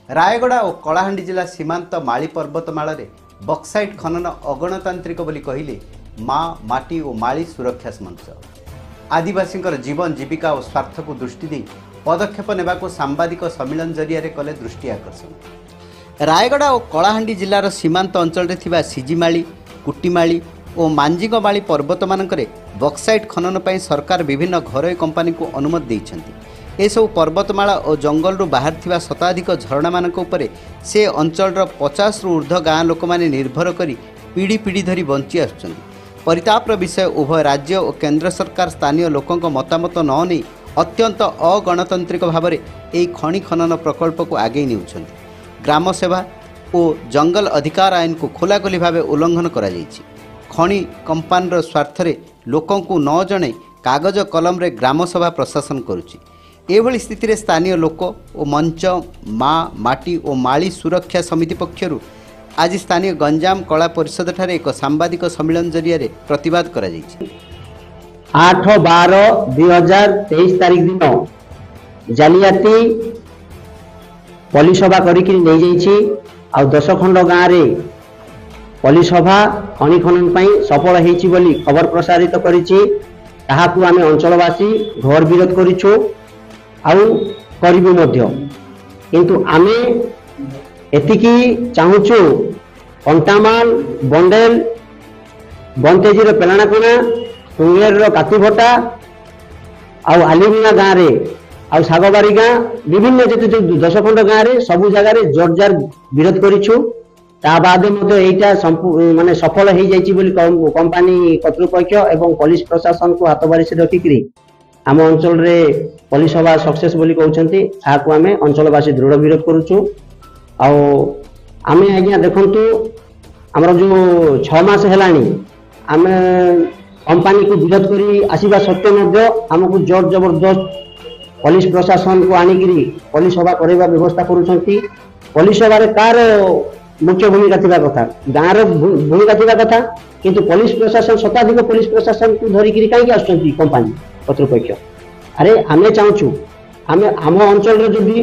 रायगड़ा और कलाहांडी जिला सीमांत माली पर्वतमाल बक्साइट खनन अगणतांत्रिक बोली कहले माँ माटी और माली सुरक्षा मंच आदिवासी जीवन जीविका और स्वार्थ को दृष्टि दे पदक्षेप नेबाको सांबादिक सम्मेलन जरिया कले दृष्टि आकर्षण। रायगड़ा और कलाहांडी जिलार सीमांत अंचल सिजिमाली कुटीमाली और मांजिगमाली पर्वत मानकरे बक्साइट खनन पर सरकार विभिन्न घरोई कंपानी को अनुमति देइछन्ति। एसबू पर्वतमाला और जंगल बाहर थिबा शताधिक झरणा मानक उपरे से अंचल 50 रु ऊर्ध्व गाँ लोक माने निर्भर करी पीढ़ी पीढ़ी धरी बंची आसुछन्ति। परितापर विषय उभय राज्य और केंद्र सरकार स्थानीय लोकंक मतामत न नहीं अत्यंत अगणतांत्रिक भाव में यह खनि खनन प्रकल्प को आगे नेउछन्ति। ग्राम सेवा और जंगल अधिकार आईन को खोलाखोली भाव उल्लंघन करा जायछि। खनि कंपानीर स्वार्थ लोकंकु न जणे कागज कलम रे ग्राम सभा प्रशासन करुछि। एभली स्थिति स्थानीय लोक और मंच माँ माटी और माली सुरक्षा समिति पक्षर आज स्थानीय गंजाम कला परिषद ठारे एक सांबादिक सम्मेलन जरिया प्रतिवाद करा जायछि। 8/12/2023 तारीख दिन जालियाती पलिसभा करिक नहीं जाइछि आ 10 खंड गाँव रे पलिसभा खनि खनन पई सफल हेछि बोली खबर प्रसारित करिछि। ताहाकु आमे अंचलवासी घर विरोध करिछु आउ करिबु मध्य। किंतु आमे एतिकी चाहुछु कंटामाल बंडेल बंतेजीर पेलाणाकोना टुंगेर कातीभटा आउ आलिमिया गाँव रे आउ सागबारी गाँ विभिन्न जो 10 खंड गाँव रे सबु जगार जोरजार विरोध करिछु। ता बाद एटा माने सफल हो जाइए कंपानी कर्तृपक्ष एवं पुलिस प्रशासन को हाथ बारिश रखिकी आम अंचल रे पुलिस सभा सक्सेस बोली कहते आम अंचलवासी दृढ़ विरोध करुचु। आम आज्ञा देखु आमर जो 6 मास है आम कंपानी को विरोध करी आसवा सत्वे आमको जोर जबरदस्त पुलिस प्रशासन को आनिकी पुलिस सभा करवा व्यवस्था करुँच। पुलिस सभा कार मुख्य भूमिका थिबा कथा गाँव भूमिका थिबा कथा किंतु पुलिस प्रशासन शताधिक पुलिस प्रशासन को धरिकी कहीं आसुँच कंपानी कर्तृपक्ष। अरे आमे चाहूँ आम अंचल जदि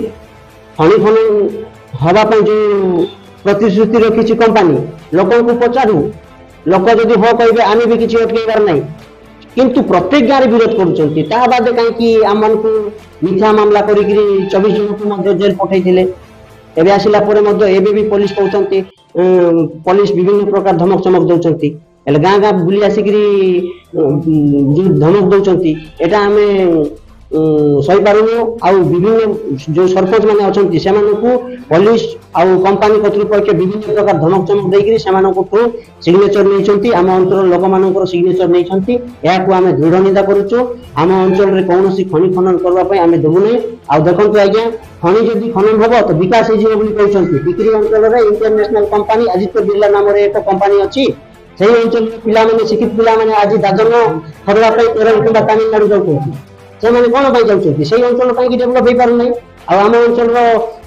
खनि खनन हवाई जो प्रतिश्रुति रखी कंपानी लोक को पचारू लोक जदि हाँ कहे आम भी किसी अटकेबार ना किंतु प्रत्येक गाँव विरोध करुँच। कहीं आम को मिथ्या मामला करी 24 जन को जेल पठे एबे आसिला परे एबे भी पुलिस कहते पुलिस विभिन्न प्रकार धमक चमक दौरान गाँ गाँ बुली आसिकी धमक दौरान एटा आम सही पारुनु। आउ विभिन्न जो सरपंच मैंने अच्छा से पुलिस आउ कंपानी कर्तृपक्ष विभिन्न प्रकार धमक चमक देकर सिग्नेचर नहीं आम अंचल लोक मान सिग्नेचर नहीं आम दृढ़ निंदा करुचु। आम अंचल कौन खनि खनन करने आम देवुना। आ देखो आज्ञा खनि जदि खनन हम तो विकास कहते बिक्री अंचल इंटरनेशनल कंपानी आदित्य बिरला नाम एक कंपानी अच्छी से अंचल पिला शिक्षित पिला आज दादन खरवाई केरल कि तमिलनाडु जाऊँ से मैंने कौन जाऊँ से अंचल कहीं डेभलप हो पार ना। आम अंचल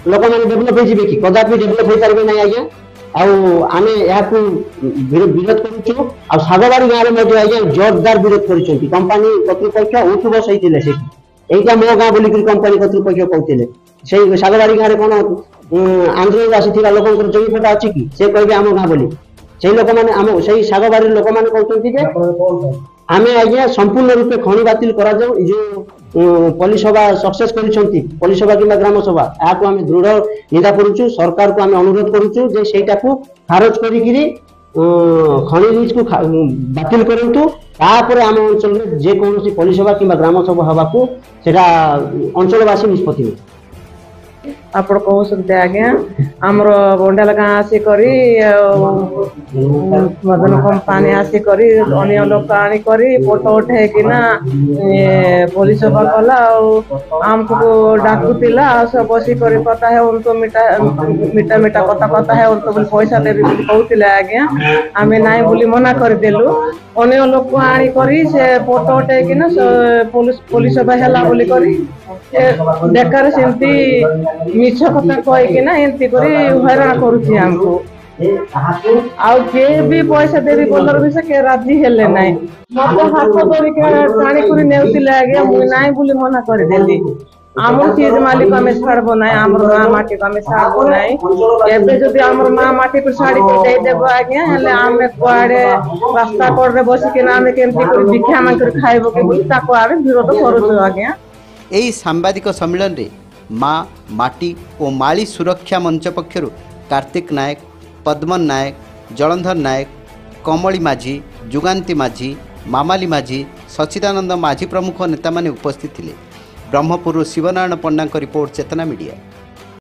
लोक मैंने डेभलप हो कि कदापि डेभलप हो पारे ना आज्ञा। आम यहाँ विरोध करुचु। आ सागबारी गाँव में आज्ञा जोरदार विरोध कर कंपानी कर्तृपक्ष उठ बस होते यहीटा मो गाँ बोलिक कंपानी कर्तृपक्ष कहते से सागबारी गाँव में कौन आंध्र आसी लोक जमीपटा अच्छी कि से कहे आम गाँ बोली से लोक मैंने आम से सागबारी लोक मैंने कहते आम आज्ञा संपूर्ण रूपे खनि बातिल करा जाऊ। जो पुलिस सभा सक्सेस करिसंती पुलिस सभा कि ग्राम सभा यहाँ आम दृढ़ निंदा करुचु। सरकार को आम अनुरोध करुचु जे सेटा को खारज करिकिरी खनि लीज को बातिल करंतु। तापर आम अंचल जेकोसी पुलिस सभा कि ग्राम सभा हवा को सेटा अंचलवासी निष्पत्ति आप कहते आज्ञा आमर बंडाल गाँ आसिक मदन कंपानी आसिक अन्य लोक आनिक फोटो उठेकिना पुलिस सभा कला आमको डाकुला सब बसिक कथा है उनको मीठा मीठा कथा कथा है उनको बोली पैसा देवी कहते आज्ञा आम ना बोली मना करदेलु। अन्य लोक आनिक से फोटो उठेकिना पुलिस सभा है बेकार सेमती मिछ कथा कहीकिना एमती हैरान करुच्ची आमको। आउ के भी पैसा देवी बोलर भी से राजी हेले नाई मत हाथ धरिक टाणी कर नेउतिले आगे मु नाई बोली मना कर देली। आमर चीज मालिक आम छाड़ब ना आमर माँ माटी को आम छाड़ब ना एबे जदि आमर माँ माटी को छाड़ी को देदेव आज्ञा हेले आम कुआड़े रास्ता कड़े बसिकिना आम केमती भिक्षा मांग खाइब कि ताको आम विरोध करूँ आज्ञा। ଏହି ସାମ୍ବାଦିକ ସମ୍ମିଳନୀରେ ମା ମାଟି ଓ ମାଳି ସୁରକ୍ଷା ମଞ୍ଚ ପକ୍ଷରୁ କାର୍ତ୍ତିକ ନାୟକ, ପଦ୍ମନ ନାୟକ, ଜଳନ୍ଧର ନାୟକ, କମଳି ମାଝୀ, ଯୁଗାନ୍ତି ମାଝୀ, ମାମାଲି ମାଝୀ, ସଚିଦାନନ୍ଦ ମାଝୀ ପ୍ରମୁଖ ନେତାମାନେ ଉପସ୍ଥିତ ଥିଲେ। ବ୍ରହ୍ମପୁରରୁ ଶିବନାରାୟଣ ପଣ୍ଡାଙ୍କ ରିପୋର୍ଟ, ଚେତନା ମିଡ଼ିଆ।